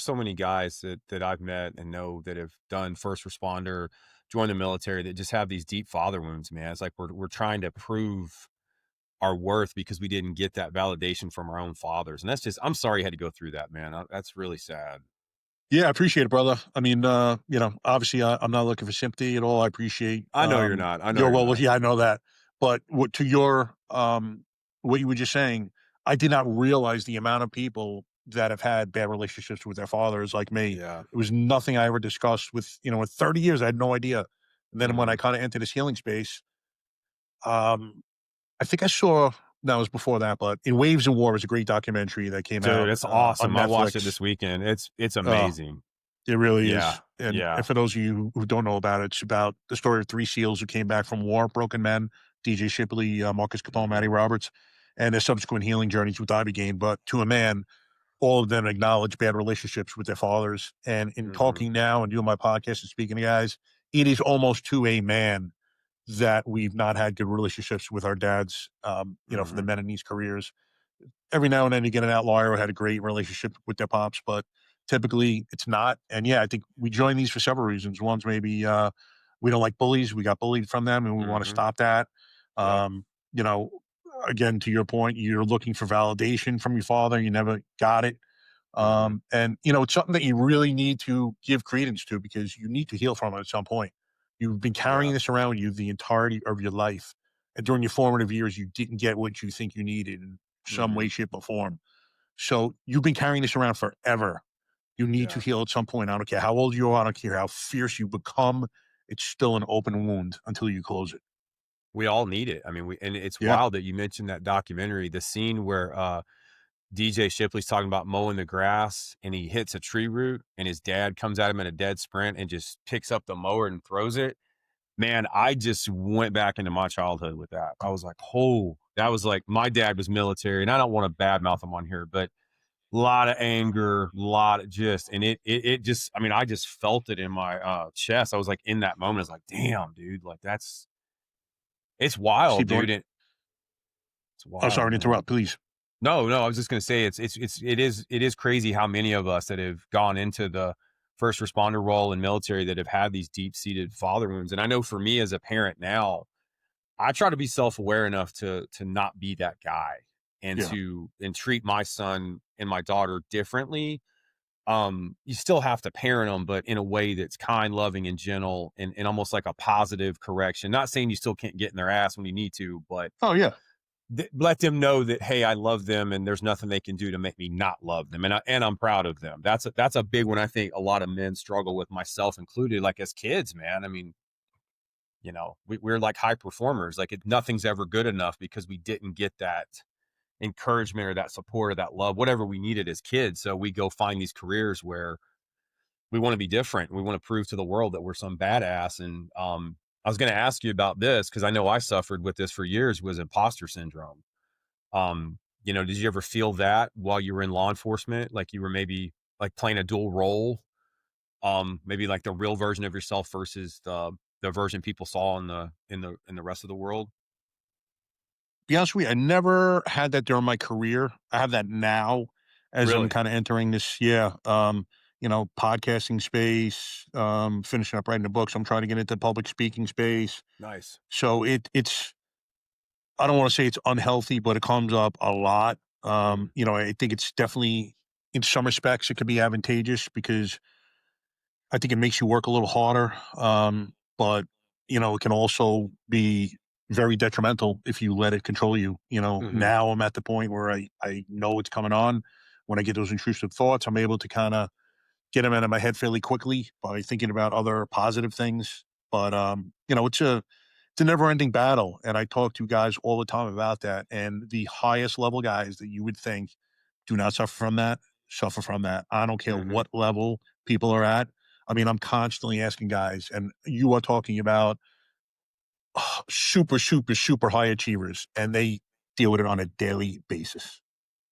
so many guys that I've met and know that have done first responder, joined the military that just have these deep father wounds, man. It's like we're trying to prove our worth because we didn't get that validation from our own fathers. And that's just I'm sorry you had to go through that, man. That's really sad. Yeah, I appreciate it, brother. I mean, obviously, I'm not looking for sympathy at all. I appreciate I know you're not. I know your you're well. not. Yeah, I know that. But what to your what you were just saying, I did not realize the amount of people that have had bad relationships with their fathers, like me. Yeah. It was nothing I ever discussed with in 30 years. I had no idea. And then when I Mhm. kind of entered this healing space, um, I think I saw. No, it was before that, but in Waves of War was a great documentary that came Dude, out it's on awesome. I watched it Netflix. this weekend. It's Uh, amazing. It really Yeah. is, and Yeah. for those of you who don't know about it, it's about the story of 3 SEALs who came back from war, broken men, DJ Shipley, Marcus Capone, Matty Mhm. Roberts, and their subsequent healing journeys with Ibogaine, but to a man, all of them acknowledge bad relationships with their fathers, and in Mhm. talking now and doing my podcast and speaking to guys, it is almost to a man that we've not had good relationships with our dads, for the Mhm. men in these careers. Every now and then you get an outlier who had a great relationship with their pops, but typically it's not. And yeah, I think we join these for several reasons. One's maybe we don't like bullies. We got bullied from them and we want to Mhm. stop that. Yep. Um, you know, again, to your point, you're looking for validation from your father. You never got it. Mhm. And it's something that you really need to give credence to because you need to heal from it at some point. You've been Yeah. carrying this around with you the entirety of your life. And during your formative years, you didn't get what you think you needed in some way, Mhm. shape, or form. So you've been carrying this around forever. You need to Yeah. heal at some point. I don't care how old you are. I don't care how fierce you become. It's still an open wound until you close it. We all need it. I mean, we and it's Yeah. wild that you mentioned that documentary, the scene where DJ Shipley's talking about mowing the grass and he hits a tree root and his dad comes at him in a dead sprint and just picks up the mower and throws it. Man, I just went back into my childhood with that. I was like, "Oh, that was like my dad was military." And I don't want to badmouth him on here, but a lot of anger, lot of just and it just I mean, I just felt it in my chest. I was like in that moment, I was like, "Damn, dude, like that's it's wild, Keep going. dude." It's Oh, sorry wild, to man. interrupt. Please. No, no, I was just gonna say it is crazy how many of us that have gone into the first responder role and military that have had these deep seated father wounds. And I know for me as a parent now, I try to be self aware enough to not be that guy and Yeah. to treat my son and my daughter differently. You still have to parent them, but in a way that's kind, loving, and gentle, and almost like a positive correction. Not saying you still can't get in their ass when you need to, but Oh, yeah. let them know that hey, I love them, and there's nothing they can do to make me not love them, and I'm proud of them. That's a big one. I think a lot of men struggle with, myself included. Like as kids, man. I mean, we're like high performers. Like nothing's ever good enough because we didn't get that encouragement or that support or that love, whatever we needed as kids. So we go find these careers where we want to be different. We want to prove to the world that we're some badass. And I was going to ask you about this because I know I suffered with this for years. Was imposter syndrome. Did you ever feel that while you were in law enforcement? Like you were maybe like playing a dual role, maybe like the real version of yourself versus the version people saw in the rest of the world? Be honest with you, I never had that during my career. I have that now as I'm Really? kind of entering this, podcasting space, finishing up writing a book. So I'm trying to get into public speaking space. Nice. So it's I don't want to say it's unhealthy, but it comes up a lot. Mhm. I think it's definitely in some respects it could be advantageous because I think it makes you work a little harder. But it can also be very detrimental if you let it control you. Mhm. Now I'm at the point where I know it's coming on. When I get those intrusive thoughts, I'm able to kind of get them out of my head fairly quickly by thinking about other positive things. But it's a never ending battle. And I talk to guys all the time about that. And the highest level guys that you would think do not suffer from that, suffer from that. I don't care Mhm. what level people are at. I mean, I'm constantly asking guys, and you are talking about super, super, super high achievers, and they deal with it on a daily basis.